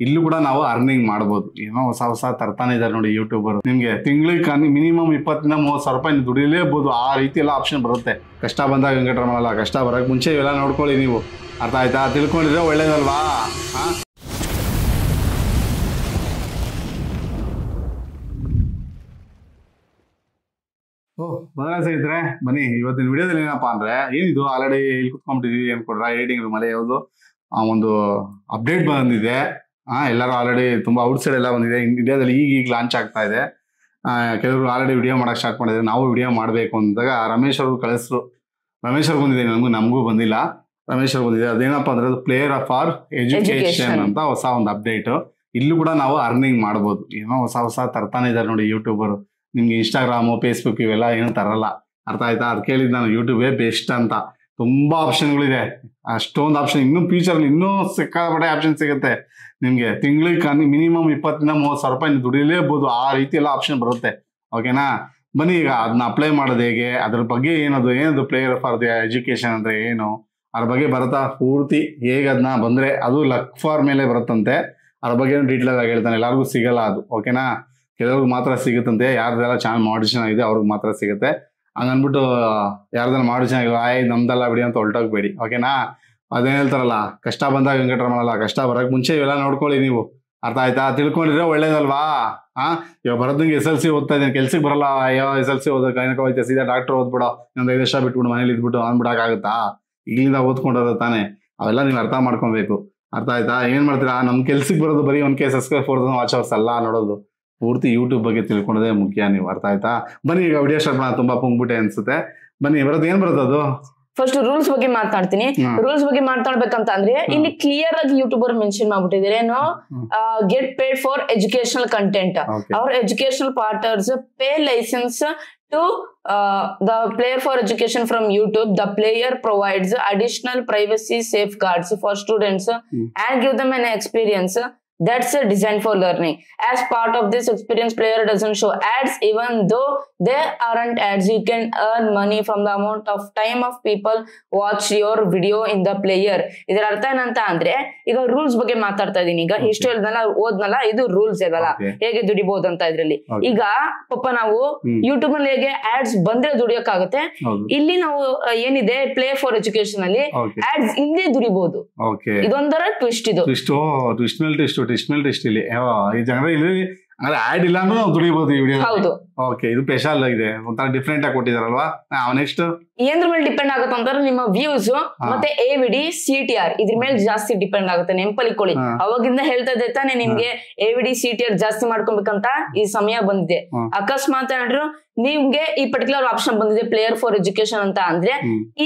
ಇಲ್ಲೂ ಕೂಡ ನಾವು ಅರ್ನಿಂಗ್ ಮಾಡಬಹುದು. ಏನೋ ಹೊಸ ಹೊಸ ತರ್ತಾನೆ ಇದಾರೆ ನೋಡಿ ಯೂಟ್ಯೂಬರ್. ನಿಮ್ಗೆ ತಿಂಗಳಿಗೆ ಮಿನಿಮಮ್ 20-30 ರೂಪಾಯಿ ದುಡಿಲೇಬಹುದು. ಆ ರೀತಿ ಎಲ್ಲ ಆಪ್ಷನ್ ಬರುತ್ತೆ. ಕಷ್ಟ ಬಂದಾಗ ವೆಂಕಟರಮಣಲ್ಲ, ಕಷ್ಟ ಬರಕ್ ಮುಂಚೆ ಇವೆಲ್ಲ ನೋಡ್ಕೊಳ್ಳಿ ನೀವು. ಅರ್ಥ ಆಯ್ತಾ? ತಿಳ್ಕೊಂಡಿದ್ರೆ ಒಳ್ಳೇದಲ್ವಾ? ಸ್ನೇಹಿತರೆ ಬನ್ನಿ, ಇವತ್ತಿನ ವಿಡಿಯೋದಲ್ಲಿ ಏನಪ್ಪಾ ಅಂದ್ರೆ, ಏನಿದು ಆಲ್ರೆಡಿ ಇಲ್ಲಿ ಕುತ್ಕೊಂಡ್ಬಿಟ್ಟಿದೀವಿ ಅನ್ಕೊಡ್ರ, ಎಡಿಟಿಂಗ್ ಮನೆ ಯಾವುದು ಒಂದು ಅಪ್ಡೇಟ್ ಬಂದಿದೆ. ಎಲ್ಲರೂ ಆಲ್ರೆಡಿ ತುಂಬಾ ಔಟ್ ಸೈಡ್ ಎಲ್ಲ ಬಂದಿದೆ. ಇಂಡಿಯಾದಲ್ಲಿ ಈಗ ಲಾಂಚ್ ಆಗ್ತಾ ಇದೆ. ಕೆಲವರು ಆಲ್ರೆಡಿ ವಿಡಿಯೋ ಮಾಡಕ್ ಸ್ಟಾರ್ಟ್ ಮಾಡಿದ್ರೆ, ನಾವು ವಿಡಿಯೋ ಮಾಡಬೇಕು ಅಂದಾಗ ರಮೇಶ್ ಅವರು ಕಳಿಸ್ರು. ರಮೇಶ್ ಅವ್ರು ಬಂದಿದೆ, ನಮಗೂ ಬಂದಿಲ್ಲ. ರಮೇಶ್ ಅವ್ರು ಬಂದಿದೆ. ಅದೇನಪ್ಪಾ ಅಂದ್ರೆ, ಅದು ಪ್ಲೇಯರ್ ಫಾರ್ ಎಜುಕೇಶನ್ ಅಂತ ಹೊಸ ಒಂದು ಅಪ್ಡೇಟ್. ಇಲ್ಲೂ ಕೂಡ ನಾವು ಅರ್ನಿಂಗ್ ಮಾಡಬಹುದು. ಏನೋ ಹೊಸ ಹೊಸ ತರ್ತಾನೆ ಇದಾರೆ ನೋಡಿ ಯೂಟ್ಯೂಬರ್. ನಿಮ್ಗೆ ಇನ್ಸ್ಟಾಗ್ರಾಮು, ಫೇಸ್ಬುಕ್ ಇವೆಲ್ಲ ಏನು ತರಲ್ಲ. ಅರ್ಥ ಆಯ್ತಾ? ಅದು ಕೇಳಿದ್ ನಾನು, ಯೂಟ್ಯೂಬೇ ಬೆಸ್ಟ್ ಅಂತ. ತುಂಬಾ ಆಪ್ಷನ್ಗಳಿದೆ, ಅಷ್ಟೊಂದು ಆಪ್ಷನ್. ಇನ್ನೂ ಫ್ಯೂಚರ್ ಇನ್ನೂ ಸಿಕ್ಕಾಪಟ್ಟೆ ಆಪ್ಷನ್ ಸಿಗುತ್ತೆ ನಿಮ್ಗೆ. ತಿಂಗಳಿಗೆ ಮಿನಿಮಮ್ 20-30 ರೂಪಾಯಿ ದುಡಿಲೇಬಹುದು. ಆ ರೀತಿ ಎಲ್ಲ ಆಪ್ಷನ್ ಬರುತ್ತೆ. ಓಕೆನಾ? ಬನ್ನಿ, ಈಗ ಅದನ್ನ ಅಪ್ಲೈ ಮಾಡೋದು ಹೇಗೆ, ಅದ್ರ ಬಗ್ಗೆ ಏನದು ಪ್ಲೇಯರ್ ಫಾರ್ ದಿ ಎಜುಕೇಶನ್ ಅಂದ್ರೆ ಏನು, ಅದ್ರ ಬಗ್ಗೆ ಬರುತ್ತಾ ಪೂರ್ತಿ, ಹೇಗೆ ಅದನ್ನ ಬಂದ್ರೆ ಅದು ಲಕ್ ಫಾರ್ ಮೇಲೆ ಬರುತ್ತಂತೆ. ಅದ್ರ ಬಗ್ಗೆ ಡೀಟೇಲ್ ಆಗಿ ಹೇಳ್ತಾನೆ. ಎಲ್ಲರಿಗೂ ಸಿಗಲ್ಲ ಅದು. ಓಕೆನಾ? ಕೆಲವ್ರಿಗೆ ಮಾತ್ರ ಸಿಗುತ್ತಂತೆ. ಯಾರ್ದೆಲ್ಲ ಚಾನಲ್ ಮಾಡಿಷನ್ ಆಗಿದೆ ಅವ್ರಿಗೆ ಮಾತ್ರ ಸಿಗುತ್ತೆ. ಹಂಗನ್ಬಿಟ್ಟು ಯಾರ್ದೆಲ್ಲ ಮಾಡಿಷನ್ ಆಗಿಲ್ಲ ನಮ್ದೆಲ್ಲ ಬಿಡಿ ಅಂತ ಹೊರಟೋಗ್ಬೇಡಿ. ಓಕೆನಾ? ಅದೇನ್ ಹೇಳ್ತಾರಲ್ಲ, ಕಷ್ಟ ಬಂದಾಗ ವೆಂಕಟರಮಣಲ್ಲ, ಕಷ್ಟ ಬರಕ್ ಮುಂಚೆ ಇವೆಲ್ಲ ನೋಡ್ಕೊಳ್ಳಿ ನೀವು. ಅರ್ಥ ಆಯ್ತಾ? ತಿಳ್ಕೊಂಡಿದ್ರೆ ಒಳ್ಳೇದಲ್ವಾ? ಇವಾಗ ಬರೋದಂಗೆ SLC ಓದ್ತಾ ಇದ್ದೇನೆ, ಕೆಲ್ಸಕ್ಕೆ ಬರಲ್ಲ. ಅಯ್ಯೋ SLC ಓದಕ್ಕೆ ಏನಕ್ಕೆ ಹೋಯ್ತೆ, ಸೀದಾ ಡಾಕ್ಟರ್ ಓದ್ಬಿಡೋ, ಇನ್ನೊಂದು 5 ವರ್ಷ ಬಿಟ್ಬಿಟ್ಟು ಮನೇಲಿ ಇದ್ಬಿಟ್ಟು ಅಂದ್ಬಿಡಕ್ಕಾಗುತ್ತಾ? ಇಲ್ಲಿಂದ ಓದ್ಕೊಂಡಿರೋ ತಾನೆ. ಅವೆಲ್ಲ ನೀವು ಅರ್ಥ ಮಾಡ್ಕೊಬೇಕು. ಅರ್ಥ ಆಯ್ತಾ? ಏನ್ ಮಾಡ್ತೀರಾ, ನಮ್ ಕೆಲ್ಸಕ್ಕೆ ಬರೋದು ಬರೀ 1K ಸಬ್ಸ್ಕ್ರೈಬ್ 4,000 ವಾಚ್ ಅವರ್ಸ್ ಅಲ್ಲ ನೋಡೋದು. ಪೂರ್ತಿ ಯೂಟ್ಯೂಬ್ ಬಗ್ಗೆ ತಿಳ್ಕೊಳ್ಳೋದೇ ಮುಖ್ಯ ನೀವು. ಅರ್ಥ ಆಯ್ತಾ? ಬನ್ನಿ, ಈಗ ವಿಡಿಯೋ ಸ್ಟಾರ್ಟ್ ಮಾಡೋಣ. ತುಂಬಾ ಪುಂಗ್ಬಿಟ್ಟೆ ಅನ್ಸುತ್ತೆ. ಬನ್ನಿ, ಬರೋದು ಏನ್ ಬರೋದು ಅದು. ಫಸ್ಟ್ ರೂಲ್ಸ್ ಬಗ್ಗೆ ಮಾತಾಡ್ತೀನಿ. ರೂಲ್ಸ್ ಬಗ್ಗೆ ಮಾತಾಡ್ಬೇಕಂತ ಅಂದ್ರೆ, ಇಲ್ಲಿ ಕ್ಲಿಯರ್ ಆಗಿ ಯೂಟ್ಯೂಬರ್ ಮೆನ್ಷನ್ ಮಾಡ್ಬಿಟ್ಟಿದ್ದಾರೆ. ಏನೋ get paid for educational content. ಅವ್ರ educational partners pay licence to the player for education from YouTube. The player provides additional privacy safeguards for students and give them an experience that's designed for learning. As part of this experience, player doesn't show ads. Even though there aren't ads, you can earn money from the amount of time of people watch your video in the player. ಇದರ ಅರ್ಥ ಏನಂತ ಅಂದ್ರೆ, ಈಗ rules ಬಗ್ಗೆ ಮಾತಾಡ್ತಾ ಇದೀನಿ. ಈಗ ಇಷ್ಟು ಹೇಳ್ದಲ್ಲ, ಓದ್ನಲ್ಲ, ಇದು ರೂಲ್ಸ್ ಇದಲ್ಲ, ಹೇಗೆ ದುಡಿಬಹುದು ಅಂತ. ಇದ್ರಲ್ಲಿ ಈಗ ಪಾಪ ನಾವು ಯೂಟ್ಯೂಬ್ ನಲ್ಲಿ ಹೇಗೆ ಆಡ್ಸ್ ಬಂದ್ರೆ ದುಡಿಯೋಕ್ಕಾಗುತ್ತೆ, ಇಲ್ಲಿ ನಾವು ಏನಿದೆ ಪ್ಲೇ ಫಾರ್ ಎಜುಕೇಶನ್ ಅಲ್ಲಿ ಆಡ್ಸ್ ಇಲ್ಲೇ ದುಡಿಬಹುದು. ಇದೊಂದರ ಟ್ವಿಸ್ಟ್. ಇದು ಟ್ವಿಸ್ಟ್ ಇಲ್ಲಿ ಈ ಜನರಲ್ಲಿ ಆಡ್ ಇಲ್ಲ ಅಂದ್ರೆ ನಾವು ದುಡಿಬಹುದು ಈ ವಿಡಿಯೋ. ಹೌದು. ಓಕೆ, ಇದು ಸ್ಪೆಷಲ್ ಇದೆ, ಒಂಥರ ಡಿಫ್ರೆಂಟ್ ಆಗಿ ಕೊಟ್ಟಿದಾರಲ್ವಾ. ನೆಕ್ಸ್ಟ್ ಏನ್ರ ಮೇಲೆ ಡಿಪೆಂಡ್ ಆಗುತ್ತೆ ಅಂತಂದ್ರೆ, ನಿಮ್ಮ ವ್ಯೂಸ್ ಮತ್ತೆ AVD CTR ಇದ್ರ ಮೇಲೆ ಜಾಸ್ತಿ ಡಿಪೆಂಡ್ ಆಗುತ್ತೆ. ನೆನಪಲ್ಲಿಕೊಳ್ಳಿ, ಅವಾಗಿಂದ ಹೇಳ್ತಾ ಇದ್ದೆ ತಾನೆ ನಿಮ್ಗೆ AVD CTR ಜಾಸ್ತಿ ಮಾಡ್ಕೊಬೇಕಂತ ಈ ಸಮಯ ಬಂದಿದೆ. ಅಕಸ್ಮಾತ್ ಏನಾದ್ರು ನಿಮ್ಗೆ ಈ ಪರ್ಟಿಕ್ಯುಲರ್ ಆಪ್ಷನ್ ಬಂದಿದೆ ಪ್ಲೇಯರ್ ಫಾರ್ ಎಜುಕೇಶನ್ ಅಂತ ಅಂದ್ರೆ,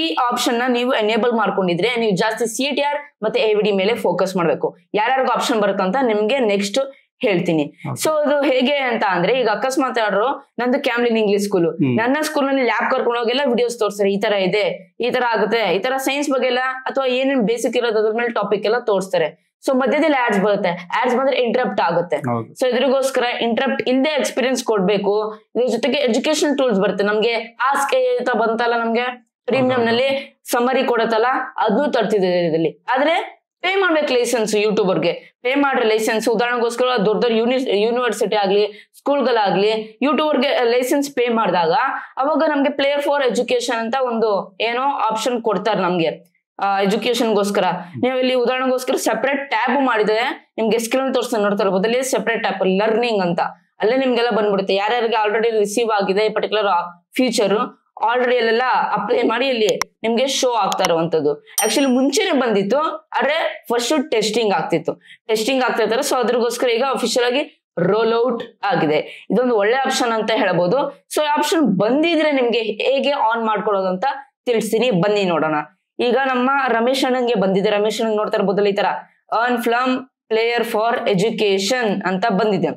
ಈ ಆಪ್ಷನ್ ನ ನೀವು ಎನೇಬಲ್ ಮಾಡ್ಕೊಂಡಿದ್ರೆ ನೀವು ಜಾಸ್ತಿ CTR ಮತ್ತೆ AVD ಮೇಲೆ ಫೋಕಸ್ ಮಾಡ್ಬೇಕು. ಯಾರ್ಯಾರಿಗೂ ಆಪ್ಷನ್ ಬರುತ್ತಂತ ನಿಮ್ಗೆ ನೆಕ್ಸ್ಟ್ ಹೇಳ್ತೀನಿ. ಸೊ ಅದು ಹೇಗೆ ಅಂತ ಅಂದ್ರೆ, ಈಗ ಅಕಸ್ಮಾತ್ ಯಾರು ನಂದು ಕ್ಯಾಮ್ಲಿನ್ ಇಂಗ್ಲಿಷ್ ಸ್ಕೂಲ್, ನನ್ನ ಸ್ಕೂಲ್ ನಲ್ಲಿ ಲ್ಯಾಬ್ ಕರ್ಕೊಂಡು ಹೋಗೆಲ್ಲ ವಿಡಿಯೋಸ್ ತೋರಿಸ್ತಾರೆ. ಈ ತರ ಇದೆ, ಈ ತರ ಆಗುತ್ತೆ, ಈ ತರ ಸೈನ್ಸ್ ಬಗ್ಗೆ ಎಲ್ಲ ಅಥವಾ ಏನೇನ್ ಬೇಸಿಕ್ ಇರೋದು ಅದ್ರ ಮೇಲೆ ಟಾಪಿಕ್ ಎಲ್ಲ ತೋರಿಸ್ತಾರೆ. ಸೊ ಮಧ್ಯದಲ್ಲಿ ಆಡ್ಸ್ ಬರುತ್ತೆ. ಆಡ್ಸ್ ಬಂದ್ರೆ ಇಂಟರಪ್ಟ್ ಆಗುತ್ತೆ. ಸೊ ಇದ್ರಿಗೋಸ್ಕರ ಇಂಟರಪ್ಟ್ ಇಲ್ಲದೆ ಎಕ್ಸ್ಪೀರಿಯನ್ಸ್ ಕೊಡ್ಬೇಕು. ಇದ್ರ ಜೊತೆಗೆ ಎಜುಕೇಶನ್ ಟೂಲ್ಸ್ ಬರುತ್ತೆ ನಮ್ಗೆ. ಆಸ್ಕ್ ಬಂತಲ್ಲ ನಮ್ಗೆ ಪ್ರೀಮಿಯಂ ನಲ್ಲಿ ಸಮರಿ ಕೊಡತ್ತಲ್ಲ, ಅದನ್ನು ತರ್ತಿದೆ ಇದರಲ್ಲಿ. ಆದ್ರೆ ಪೇ ಮಾಡ್ಬೇಕು ಲೈಸೆನ್ಸ್. ಯೂಟ್ಯೂಬರ್ಗೆ ಪೇ ಮಾಡ್ರೆ ಲೈಸೆನ್ಸ್. ಉದಾಹರಣೆಗೋಸ್ಕರ ದೊಡ್ಡ ದೊಡ್ಡ ಯೂನಿವರ್ಸಿಟಿ ಆಗ್ಲಿ, ಸ್ಕೂಲ್ಗಳಾಗ್ಲಿ ಯೂಟ್ಯೂಬರ್ಗೆ ಲೈಸೆನ್ಸ್ ಪೇ ಮಾಡಿದಾಗ ಅವಾಗ ನಮ್ಗೆ ಪ್ಲೇಯರ್ ಫಾರ್ ಎಜುಕೇಶನ್ ಅಂತ ಒಂದು ಏನೋ ಆಪ್ಷನ್ ಕೊಡ್ತಾರೆ ನಮ್ಗೆ ಎಜುಕೇಶನ್ಗೋಸ್ಕರ. ನೀವು ಇಲ್ಲಿ ಉದಾಹರಣೆಗೋಸ್ಕರ ಸೆಪರೇಟ್ ಟ್ಯಾಬ್ ಮಾಡಿದ್ರೆ ನಿಮ್ಗೆ ಸ್ಕ್ರೀನ್ ತೋರಿಸ್ತಾ ನೋಡ್ತಾ ಇರ್ಬೋದು. ಅಲ್ಲಿ ಸೆಪರೇಟ್ ಟ್ಯಾಬ್ ಲರ್ನಿಂಗ್ ಅಂತ, ಅಲ್ಲೇ ನಿಮ್ಗೆಲ್ಲ ಬಂದ್ಬಿಡುತ್ತೆ. ಯಾರ್ಯಾರಿಗೆ ಆಲ್ರೆಡಿ ರಿಸೀವ್ ಆಗಿದೆ ಈ ಪರ್ಟಿಕ್ಯುಲರ್ ಫೀಚರ್, ಆಲ್ರೆಡಿ ಅಲ್ಲೆಲ್ಲ ಅಪ್ಲೈ ಮಾಡಿ ಇಲ್ಲಿ ನಿಮ್ಗೆ ಶೋ ಆಗ್ತಾ ಇರುವಂತದ್ದು. ಆಕ್ಚುಲಿ ಮುಂಚೆನೆ ಬಂದಿತ್ತು, ಆದ್ರೆ ಫಸ್ಟ್ ಟೆಸ್ಟಿಂಗ್ ಆಗ್ತಾ ಇರ್ತಾರೆ. ಸೊ ಅದ್ರಗೋಸ್ಕರ ಈಗ ಅಫಿಷಿಯಲ್ ಆಗಿ ರೋಲ್ ಔಟ್ ಆಗಿದೆ. ಇದೊಂದು ಒಳ್ಳೆ ಆಪ್ಷನ್ ಅಂತ ಹೇಳ್ಬೋದು. ಸೊ ಈ ಆಪ್ಷನ್ ಬಂದಿದ್ರೆ ನಿಮ್ಗೆ ಹೇಗೆ ಆನ್ ಮಾಡ್ಕೊಳ್ಳೋದು ಅಂತ ತಿಳಿಸ್ತೀನಿ. ಬನ್ನಿ ನೋಡೋಣ. ಈಗ ನಮ್ಮ ರಮೇಶ್ ಅಣ್ಣಂಗೆ ಬಂದಿದೆ. ರಮೇಶ್ ಅಣ್ಣಂಗೆ ನೋಡ್ತಾ ಇರ್ಬೋದಲ್ಲ, ಈ ತರ earn from player for education ಅಂತ ಬಂದಿದೆ.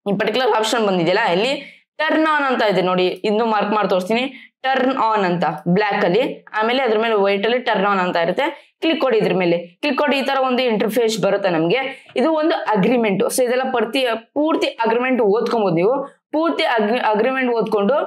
ಈ ಪರ್ಟಿಕ್ಯುಲರ್ ಆಪ್ಷನ್ ಬಂದಿದೆಯಲ್ಲ, ಇಲ್ಲಿ ಟರ್ನ್ ಆನ್ ಅಂತ ಇದೆ ನೋಡಿ. ಇನ್ನು ಮಾರ್ಕ್ ಮಾಡಿ ತೋರಿಸ್ತೀನಿ. ಟರ್ನ್ ಆನ್ ಅಂತ ಬ್ಲಾಕ್ ಅಲ್ಲಿ, ಆಮೇಲೆ ಅದ್ರ ಮೇಲೆ ವೈಟ್ ಅಲ್ಲಿ ಟರ್ನ್ ಆನ್ ಅಂತ ಇರುತ್ತೆ. ಕ್ಲಿಕ್ ಕೊಡಿ. ಇದ್ರ ಮೇಲೆ ಕ್ಲಿಕ್ ಕೊಡಿ. ಈ ತರ ಒಂದು ಇಂಟರ್ಫೇಸ್ ಬರುತ್ತೆ ನಮ್ಗೆ. ಇದು ಒಂದು ಅಗ್ರಿಮೆಂಟ್. ಸೊ ಇದೆಲ್ಲ ಪೂರ್ತಿ ಅಗ್ರಿಮೆಂಟ್ ಓದ್ಕೊಬಹುದು ನೀವು. ಪೂರ್ತಿ ಅಗ್ರಿಮೆಂಟ್ ಓದ್ಕೊಂಡು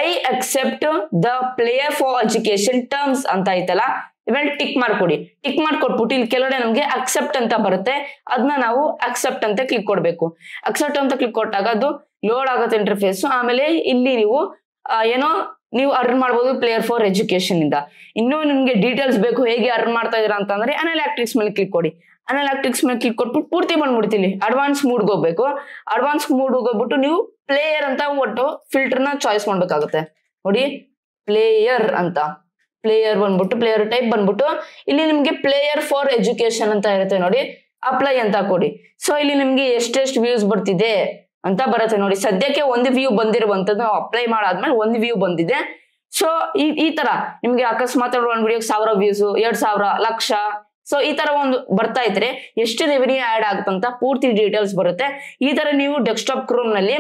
I accept the player for education terms ಅಂತ ಐತಲ್ಲ, ಇವೆಲ್ಲ ಟಿಕ್ ಮಾಡ್ಕೊಡಿ. ಟಿಕ್ ಮಾಡ್ಕೊಟ್ಬಿಟ್ಟು ಇಲ್ಲಿ ಕೆಳಗಡೆ ನಮ್ಗೆ ಅಕ್ಸೆಪ್ಟ್ ಅಂತ ಬರುತ್ತೆ, ಅದನ್ನ ನಾವು ಅಕ್ಸೆಪ್ಟ್ ಅಂತ ಕ್ಲಿಕ್ ಕೊಡ್ಬೇಕು. ಅಕ್ಸೆಪ್ಟ್ ಅಂತ ಕ್ಲಿಕ್ ಕೊಟ್ಟಾಗ ಅದು ಲೋಡ್ ಆಗುತ್ತೆ ಇಂಟರ್ಫೇಸ್. ಆಮೇಲೆ ಇಲ್ಲಿ ನೀವು ಏನೋ ನೀವು ಅರ್ನ್ ಮಾಡ್ಬೋದು ಪ್ಲೇಯರ್ ಫಾರ್ ಎಜುಕೇಶನ್ ಇಂದ. ಇನ್ನೂ ನಿಮ್ಗೆ ಡೀಟೇಲ್ಸ್ ಬೇಕು ಹೇಗೆ ಅರ್ನ್ ಮಾಡ್ತಾ ಇದೀರಾ ಅಂತಂದ್ರೆ ಅನಾಲಿಟಿಕ್ಸ್ ಮೇಲೆ ಕ್ಲಿಕ್ ಕೊಡಿ. ಅನಾಲಿಟಿಕ್ಸ್ ಮೇಲೆ ಕ್ಲಿಕ್ ಕೊಟ್ಬಿಟ್ಟು ಪೂರ್ತಿ ಬಂದ್ಬಿಡ್ತೀವಿ ಅಡ್ವಾನ್ಸ್ ಮೂಡ್ಗೆ ಹೋಗ್ಬೇಕು. ಅಡ್ವಾನ್ಸ್ ಮೂಡ್ಗೆ ಹೋಗ್ಬಿಟ್ಟು ನೀವು ಪ್ಲೇಯರ್ ಅಂತ ಒಟ್ಟು ಫಿಲ್ಟರ್ ನ ಚಾಯ್ಸ್ ಮಾಡ್ಬೇಕಾಗುತ್ತೆ. ನೋಡಿ ಪ್ಲೇಯರ್ ಅಂತ, ಪ್ಲೇಯರ್ ಬಂದ್ಬಿಟ್ಟು ಪ್ಲೇಯರ್ ಟೈಪ್ ಬಂದ್ಬಿಟ್ಟು ಇಲ್ಲಿ ನಿಮ್ಗೆ ಪ್ಲೇಯರ್ ಫಾರ್ ಎಜುಕೇಶನ್ ಅಂತ ಇರುತ್ತೆ ನೋಡಿ, ಅಪ್ಲೈ ಅಂತ ಕೊಡಿ. ಸೊ ಇಲ್ಲಿ ನಿಮ್ಗೆ ಎಷ್ಟೆಷ್ಟು ವ್ಯೂಸ್ ಬರ್ತಿದೆ ಅಂತ ಬರುತ್ತೆ ನೋಡಿ. ಸದ್ಯಕ್ಕೆ ಒಂದು ವ್ಯೂ ಬಂದಿರುವಂತದ್ದು, ಅಪ್ಲೈ ಮಾಡಾದ್ಮೇಲೆ ಒಂದು ವ್ಯೂ ಬಂದಿದೆ. ಸೊ ಈ ತರ ನಿಮ್ಗೆ ಅಕಸ್ಮಾತ್ ಒಂದು ವಿಡಿಯೋಗೆ 1000 ವ್ಯೂಸ್, 2000, ಲಕ್ಷ, ಸೊ ಈ ತರ ಒಂದು ಬರ್ತಾ ಇದ್ರೆ ಎಷ್ಟು ರೆವೆನ್ಯೂ ಆಡ್ ಆಗುತ್ತಂತ ಪೂರ್ತಿ ಡೀಟೇಲ್ಸ್ ಬರುತ್ತೆ. ಈ ತರ ನೀವು ಡೆಸ್ಕ್ಟಾಪ್ ಕ್ರೋಮ್ ನಲ್ಲಿ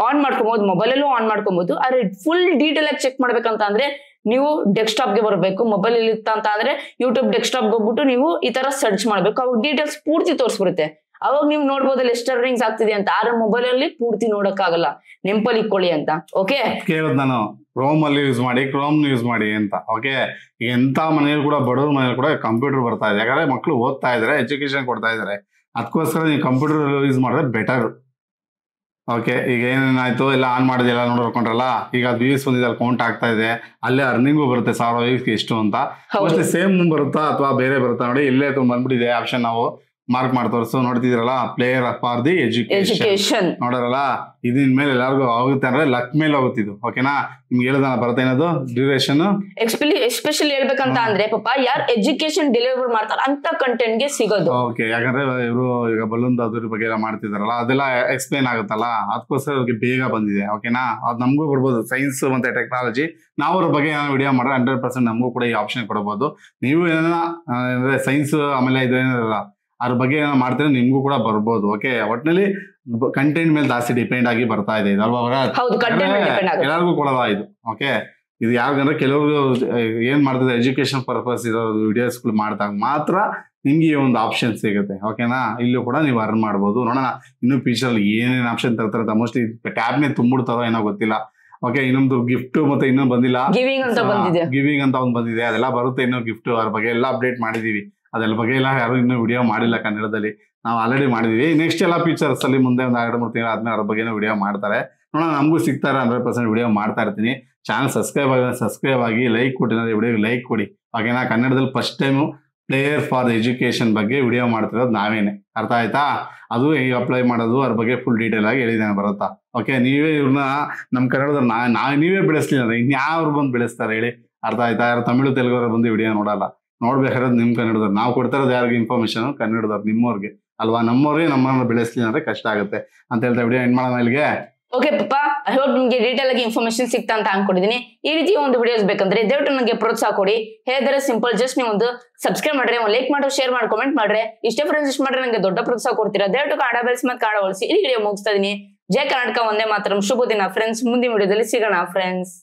ಆನ್ ಮಾಡ್ಕೊಬಹುದು, ಮೊಬೈಲ್ ಅಲ್ಲೂ ಆನ್ ಮಾಡ್ಕೊಬಹುದು. ಆದ್ರೆ ಫುಲ್ ಡೀಟೇಲ್ ಆಗಿ ಚೆಕ್ ಮಾಡ್ಬೇಕಂತ ಅಂದ್ರೆ ನೀವು ಡೆಸ್ಕ್ಟಾಪ್ ಗೆ ಬರಬೇಕು. ಮೊಬೈಲ್ ಅಲ್ಲಿ ಇತ್ತ ಅಂತ ಅಂದ್ರೆ ಯೂಟ್ಯೂಬ್ ಡೆಸ್ಕ್ಟಾಪ್ ಹೋಗ್ಬಿಟ್ಟು ನೀವು ಈ ತರ ಸರ್ಚ್ ಮಾಡ್ಬೇಕು, ಅವಾಗ ಡೀಟೇಲ್ಸ್ ಪೂರ್ತಿ ತೋರಿಸ್ಬಿಡುತ್ತೆ. ಅವಾಗ ನೀವು ನೋಡ್ಬೋದು ಎಷ್ಟು ಅರ್ನಿಂಗ್ಸ್ ಆಗ್ತಿದೆ ಅಂತ. ಆದ್ರೆ ಮೊಬೈಲ್ ಅಲ್ಲಿ ಪೂರ್ತಿ ನೋಡಕ್ಕಾಗಲ್ಲ, ನೆಂಪಲ್ಲಿ ಇಟ್ಕೊಳ್ಳಿ ಅಂತ. ಓಕೆ, ಕೇಳಿದ್ ನಾನು ಕ್ರೋಮ್ ಅಲ್ಲಿ ಯೂಸ್ ಮಾಡಿ, ಕ್ರೋಮ್ ಯೂಸ್ ಮಾಡಿ ಅಂತ. ಓಕೆ, ಎಂತ ಮನೆಯಲ್ಲಿ ಕೂಡ ಬಡವ್ರ ಮನೇಲಿ ಕೂಡ ಕಂಪ್ಯೂಟರ್ ಬರ್ತಾ ಇದೆ, ಯಾಕಂದ್ರೆ ಮಕ್ಕಳು ಓದ್ತಾ ಇದಾರೆ, ಎಜುಕೇಶನ್ ಕೊಡ್ತಾ ಇದಾರೆ. ಅದಕ್ಕೋಸ್ಕರ ನೀವು ಕಂಪ್ಯೂಟರ್ ಯೂಸ್ ಮಾಡಿದ್ರೆ ಬೆಟರ್. ಓಕೆ, ಈಗ ಏನೇನಾಯ್ತು ಎಲ್ಲ ಆನ್ ಮಾಡಿದೆ, ಎಲ್ಲ ನೋಡ್ಕೊಂಡ್ರಲ್ಲ, ಈಗ ಅದು ವ್ಯೂಸ್ ಬಂದಿದೆ, ಅಲ್ಲಿ ಕೌಂಟ್ ಆಗ್ತಾ ಇದೆ, ಅಲ್ಲೇ ಅರ್ನಿಂಗು ಬರುತ್ತೆ 1000 ವ್ಯೂಸ್ಗೆ ಎಷ್ಟು ಅಂತ. ಅಷ್ಟೇ ಸೇಮ್ ಬರುತ್ತಾ ಅಥವಾ ಬೇರೆ ಬರುತ್ತಾ ನೋಡಿ, ಇಲ್ಲೇ ಬಂದ್ಬಿಟ್ಟಿದೆ ಆಪ್ಷನ್. ನಾವು ಮಾರ್ಕ್ ಮಾಡಿ ತೋರಿಸು ನೋಡ್ತಿದ್ರಲ್ಲ, ಪ್ಲೇಯರ್ ಫಾರ್ ದಿ ಎಜುಕೇಶನ್ ನೋಡರಲ್ಲ. ಇದಿನ ಮೇಲೆ ಎಲ್ಲರಿಗೂ ಆಗುತ್ತೆ ಅಂದ್ರೆ ಲಕ್ ಮೇಲೆ ಹೋಗುತ್ತಿದ್ದು. ಓಕೆನಾ, ನಿಮ್ಗೆ ಹೇಳ್ದಾನ ಬರುತ್ತೆ ಏನದು ಡ್ಯೂರೇಷನ್. ಎಸ್ಪೆಷಲಿ ಹೇಳ್ಬೇಕಂತ ಅಂದ್ರೆ ಪಾಪ ಯಾರು ಎಜುಕೇಶನ್ ಡೆಲಿವರ್ ಮಾಡ್ತಾರೆ ಅಂತ ಕಂಟೆಂಟ್ ಗೆ ಸಿಗೋದು. ಓಕೆ, ಯಾಕಂದ್ರೆ ಇವರು ಈಗ ಬಲೂನ್ ಅದ್ರ ಬಗ್ಗೆ ಎಲ್ಲ ಮಾಡ್ತಿದಾರಲ್ಲ, ಅದೆಲ್ಲ ಎಕ್ಸ್ಪ್ಲೇನ್ ಆಗುತ್ತಲ್ಲ, ಅದಕ್ಕೋಸ್ಕರ ಅವ್ರಿಗೆ ಬೇಗ ಬಂದಿದೆ. ಓಕೆನಾ, ಅದು ನಮಗೂ ಬರ್ಬೋದು. ಸೈನ್ಸ್ ಮತ್ತೆ ಟೆಕ್ನಾಲಜಿ, ನಾವು ಅವ್ರ ಬಗ್ಗೆ ವಿಡಿಯೋ ಮಾಡಿದ್ರೆ 100% ನಮಗೂ ಕೂಡ ಈ ಆಪ್ಷನ್ ಕೊಡಬಹುದು. ನೀವು ಏನ ಅಂದ್ರೆ ಸೈನ್ಸ್ ಆಮೇಲೆ ಇದು ಏನಿರಲ್ಲ ಅದ್ರ ಬಗ್ಗೆ ಏನೋ ಮಾಡ್ತಾರೆ, ನಿಮ್ಗೂ ಕೂಡ ಬರ್ಬೋದು. ಓಕೆ, ಒಟ್ಟಿನಲ್ಲಿ ಕಂಟೆಂಟ್ ಮೇಲೆ ಜಾಸ್ತಿ ಡಿಪೆಂಡ್ ಆಗಿ ಬರ್ತಾ ಇದೆ ಇದು ಅಲ್ವಾ? ಎಲ್ಲರಿಗೂ ಕೊಡಲ್ಲ ಇದು. ಓಕೆ, ಇದು ಯಾಕಂದ್ರೆ ಕೆಲವರು ಏನ್ ಮಾಡ್ತಿದ್ದಾರೆ, ಎಜುಕೇಶನ್ ಪರ್ಪಸ್ ಇರೋ ವಿಡಿಯೋಸ್ಗಳು ಮಾಡಿದಾಗ ಮಾತ್ರ ನಿಮ್ಗೆ ಈ ಒಂದು ಆಪ್ಷನ್ ಸಿಗುತ್ತೆ. ಓಕೆನಾ, ಇಲ್ಲೂ ಕೂಡ ನೀವು ಅರ್ನ್ ಮಾಡ್ಬೋದು. ನೋಡೋಣ ಇನ್ನು ಫ್ಯೂಚರ್ ಏನೇನು ಆಪ್ಷನ್ ತರ್ತಾರೆ. ಮೋಸ್ಟ್ಲಿ ಟ್ಯಾಬ್ನೇ ತುಂಬಿಡ್ತಾರೋ ಏನೋ ಗೊತ್ತಿಲ್ಲ. ಓಕೆ, ಇನ್ನೊಂದು ಗಿಫ್ಟ್ ಮತ್ತೆ ಇನ್ನೊಂದು ಬಂದಿಲ್ಲ, ಗಿವಿಂಗ್ ಅಂತ ಒಂದು ಬಂದಿದೆ, ಅದೆಲ್ಲ ಬರುತ್ತೆ. ಇನ್ನೂ ಗಿಫ್ಟ್ ಅದ್ರ ಬಗ್ಗೆ ಎಲ್ಲ ಅಪ್ಡೇಟ್ ಮಾಡಿದೀವಿ. ಅದೆಲ್ಲ ಬಗ್ಗೆ ಎಲ್ಲ ಯಾರು ಇನ್ನೂ ವಿಡಿಯೋ ಮಾಡಿಲ್ಲ ಕನ್ನಡದಲ್ಲಿ, ನಾವು ಆಲ್ರೆಡಿ ಮಾಡಿದೀವಿ. ನೆಕ್ಸ್ಟ್ ಎಲ್ಲ ಫೀಚರ್ಸ್ ಅಲ್ಲಿ ಮುಂದೆ ಒಂದು 2-3 ತಿಂಗಳು ಆದ್ಮೇಲೆ ಅದ್ರ ಬಗ್ಗೆ ವಿಡಿಯೋ ಮಾಡ್ತಾರೆ. ನೋಡೋಣ, ನಮಗೂ ಸಿಗ್ತಾರೆ. 100% ವಿಡಿಯೋ ಮಾಡ್ತಾ ಇರ್ತೀನಿ. ಚಾನಲ್ ಸಬ್ಸ್ಕ್ರೈಬ್ ಆಗಿ ಲೈಕ್ ಕೊಟ್ಟಿದ್ರೆ ವಿಡಿಯೋಗೆ ಲೈಕ್ ಕೊಡಿ. ಓಕೆನಾ, ಕನ್ನಡದಲ್ಲಿ first time player for education ಬಗ್ಗೆ ವಿಡಿಯೋ ಮಾಡ್ತಿರೋದು ನಾವೇನೆ. ಅರ್ಥ ಆಯ್ತಾ? ಅದು ಹೇಗೆ ಅಪ್ಲೈ ಮಾಡೋದು ಅದ್ರ ಬಗ್ಗೆ ಫುಲ್ ಡೀಟೇಲ್ ಆಗಿ ಹೇಳಿದ್ದೇನೆ ಬರುತ್ತಾ. ಓಕೆ, ನೀವೇ ಇವ್ರನ್ನ ನಮ್ಮ ಕನ್ನಡದಲ್ಲಿ ನೀವೇ ಬೆಳೆಸ್ಲಿಲ್ಲ ಅಂದ್ರೆ ಇನ್ಯಾವ್ರು ಬಂದು ಬೆಳೆಸ್ತಾರೆ ಹೇಳಿ? ಅರ್ಥ ಆಯ್ತಾ? ಯಾರು ತಮಿಳು ತೆಲುಗು ಬಂದು ವಿಡಿಯೋ ನೋಡಲ್ಲ. ನೋಡ್ಬೇಕಾದ್ರೆ ನಿಮ್ ಕನ್ನಡದವ್ರು, ನಾವು ಕೊಡ್ತಾರದು ಯಾರಿಗೆ ಇನ್ಫಾರ್ಮೇಶನ್ ಕನ್ನಡದವ್ರು, ನಿಮ್ಮವ್ರಿಗೆ ಅಲ್ವಾ? ನಮ್ಮವ್ರಿಗೆ ನಮ್ಮನ್ನ ಬೆಳೆಸ್ಲಿ ಅಂದ್ರೆ ಕಷ್ಟ ಆಗುತ್ತೆ ಅಂತ ಹೇಳ್ತಾ ವಿಡಿಯೋ ಎಂಡ್ ಮಾಡೋಣ ಇಲ್ಲಿಗೆ. ಓಕೆ ಪಾಪ, ಐ ಹೋಪ್ ನಿಮ್ಗೆ ಡೀಟೇಲ್ ಆಗಿ ಇನ್ಫಾರ್ಮೇಶನ್ ಸಿಗ್ತಾ ಅಂತ ಅನ್ಕೊಂಡಿದ್ದೀನಿ. ಈ ರೀತಿ ಒಂದು ವಿಡಿಯೋಸ್ ಬೇಕಂದ್ರೆ ದಯವಿಟ್ಟು ನನಗೆ ಪ್ರೋತ್ಸಾಹ ಕೊಡಿ. ಹೇಳಿದ್ರೆ ಸಿಂಪಲ್, ಜಸ್ಟ್ ನೀವು ಒಂದು ಸಬ್ಸ್ಕ್ರೈಬ್ ಮಾಡ್ರೆ, ಒಂದು ಲೈಕ್ ಮಾಡ್ರೆ, ಶೇರ್ ಮಾಡಿ, ಕಮೆಂಟ್ ಮಾಡ್ರೆ, ಇಷ್ಟೇ ಫ್ರೆಂಡ್ಸ್ ಇಷ್ಟ ಮಾಡ್ರೆ ನನಗೆ ದೊಡ್ಡ ಪ್ರೋತ್ಸಾಹ ಕೊಡ್ತೀರಾ. ದಯವಿಟ್ಟು ಕನ್ನಡ ಬೆಲ್ಸ್ ಮತ್ತೆ ಕನ್ನಡ ಬಳಸಿ. ಈ ವಿಡಿಯೋ ಮುಗಿಸ್ತಾ ಇದೀನಿ. ಜೈ ಕರ್ನಾಟಕ, ಒಂದೇ ಮಾತರಂ. ಶುಭ ದಿನ ಫ್ರೆಂಡ್ಸ್. ಮುಂದಿನ ವಿಡಿಯೋದಲ್ಲಿ ಸಿಗೋಣ ಫ್ರೆಂಡ್ಸ್.